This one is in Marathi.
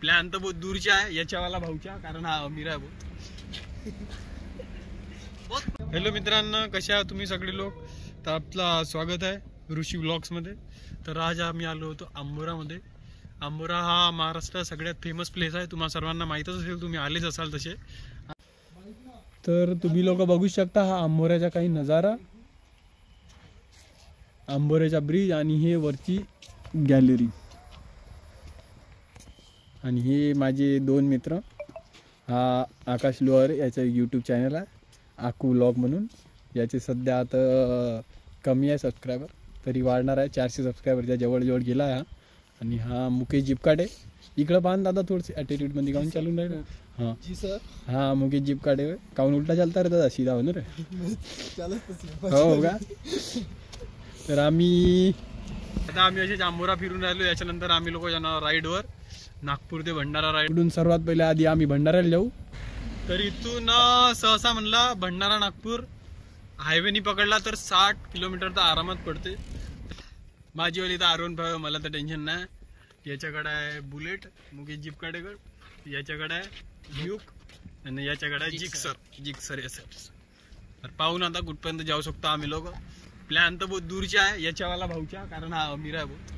प्लॅन तर बहुत दूरचा आहे याच्यावाला भाऊच्या, कारण हा अमीर आहे बहुत. हॅलो मित्रांनो, कसे आहात तुम्ही सगळे लोक? तर आपलं स्वागत आहे ऋषी व्लॉग्स मध्ये. तर आज आम्ही आलो होतो आंबोरामध्ये. आंबोरा हा महाराष्ट्रात सगळ्यात फेमस प्लेस आहे, तुम्हाला सर्वांना माहीतच असेल, तुम्ही आलेच असाल तसे. तर तुम्ही लोक बघू शकता हा आंबोऱ्याचा काही नजारा, आंबोऱ्याचा ब्रिज आणि हे वरची गॅलरी. आणि हे माझे दोन मित्र, हा आकाश लोहार, याचं यूट्यूब चॅनल आहे आकू व्लॉग म्हणून. याचे सध्या आता कमी आहे सबस्क्रायबर, तरी वाढणार आहे. 400 सबस्क्रायबरच्या जवळ गेला आहे. आणि हा मुकेश जिपकाडे, इकडं पाहा दादा, थोडंसं ॲटिट्यूडमध्ये काऊन चालून राहिलं. हां जी सर. हां मुकेश जिपकाडे काऊन उलटा चालता रे दादा, सीधा हो ना रे. हो का. तर आम्ही असे आंबोरा फिरून राहिलो. याच्यानंतर आम्ही लोक जाणार राईडवर, नागपूर ते भंडारा राईडून. सर्वात पहिले आधी आम्ही भंडाऱ्याला जाऊ. तर इथून सहसा म्हणला भंडारा नागपूर हायवेनी पकडला तर 60 किलोमीटर तर आरामात पडते. माझीवाली तर R15, मला तर टेन्शन नाही. याच्याकडे आहे बुलेट मुकेश जिपकाडेकर, याच्याकडे आहे ड्यूक आणि याच्याकडे आहे जिक्सर एसएफ. तर पाहून आता कुठपर्यंत जाऊ शकतो आम्ही लोक. प्लॅन तर बहुत दूरचा आहे याच्यावाला भाऊच्या, कारण हा अमीर आहे बहुत.